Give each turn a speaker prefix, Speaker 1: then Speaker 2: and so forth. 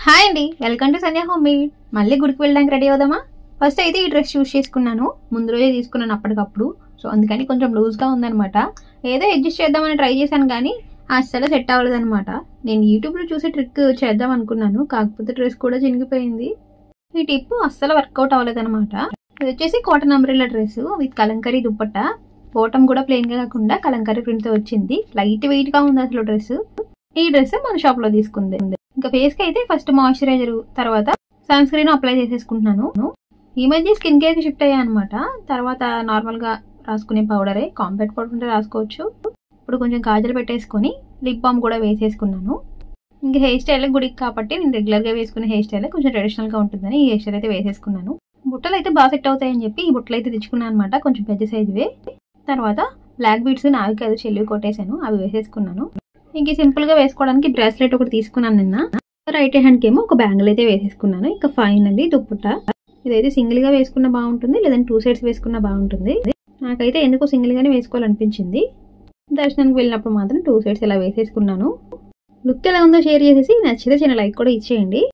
Speaker 1: Hi అండి, welcome to Sandhya home made. మళ్ళీ గుడికి వెళ్ళడానికి రెడీ అవుదామా? ఫస్ట్ అయితే ఈ డ్రెస్ చూస్ చేసుకున్నాను. ముందు రోజే తీసుకున్నాను అప్పటికప్పుడు. సో అందుకని కొంచెం లూజ్గా ఉందనమాట. ఏదో అడ్జస్ట్ చేద్దామని ట్రై చేశాను కానీ అస్సలు సెట్ అవ్వలేదు అనమాట. నేను యూట్యూబ్లో చూసి ట్రిక్ చేద్దాం అనుకున్నాను, కాకపోతే డ్రెస్ కూడా చినిగిపోయింది. ఈ టిప్ అస్సలు వర్కౌట్ అవ్వలేదు అనమాట. ఇది వచ్చేసి cotton umbrella dress with kalamkari dupatta. Bottom కూడా ప్లెయిన్గా కాకుండా కలంకరీ ప్రింట్తో వచ్చింది. లైట్ వెయిట్గా ఉంది అసలు డ్రెస్. ఈ డ్రెస్ మన షాప్లో తీసుకుంది. ఇంకా ఫేస్కి అయితే ఫస్ట్ మాయిశ్చరైజర్, తర్వాత సన్ స్క్రీన్ అప్లై చేసేసుకుంటున్నాను. ఈ మధ్య స్కిన్ కేర్కి షిఫ్ట్ అయ్యా అనమాట. తర్వాత నార్మల్గా రాసుకునే పౌడరే, కాంపాక్ట్ పౌడర్ ఉంటే రాసుకోవచ్చు. ఇప్పుడు కొంచెం కాజల్ పెట్టేసుకొని లిప్ బామ్ కూడా వేసేసుకున్నాను. ఇంకా హెయిర్ స్టైల్ గుడికి కాబట్టి నేను రెగ్యులర్గా వేసుకునే హెయిర్ స్టైల్ కొంచెం ట్రెడిషనల్గా ఉంటుందని ఈ హెయిర్ స్టైల్ అయితే వేసేసుకున్నాను. బుట్టలు అయితే బాగా సెట్ అవుతాయని చెప్పి ఈ బుట్టలు అయితే తెచ్చుకున్నాను అనమాట, కొంచెం పెద్ద సైజువే. తర్వాత బ్లాక్ బీడ్స్ నావి కాదు చెల్లి కొట్టేశాను, అవి వేసేసుకున్నాను. ఇంక సింపుల్గా వేసుకోవడానికి బ్రాస్లెట్ ఒకటి తీసుకున్నాను నిన్న. రైట్ హ్యాండ్కి ఏమో ఒక బ్యాంగిల్ అయితే వేసేసుకున్నాను. ఇంకా ఫైనల్లీ దుప్పట్ట. ఇదైతే సింగిల్గా వేసుకున్న బాగుంటుంది, లేదంటే 2 సైడ్స్ వేసుకున్న బాగుంటుంది. నాకైతే ఎందుకో సింగిల్గానే వేసుకోవాలనిపించింది. దర్శనానికి వెళ్ళినప్పుడు మాత్రం 2 సైడ్స్ ఇలా వేసేసుకున్నాను. లుక్ ఎలా ఉందో షేర్ చేసేసి నచ్చితే చిన్న లైక్ కూడా ఇచ్చేయండి.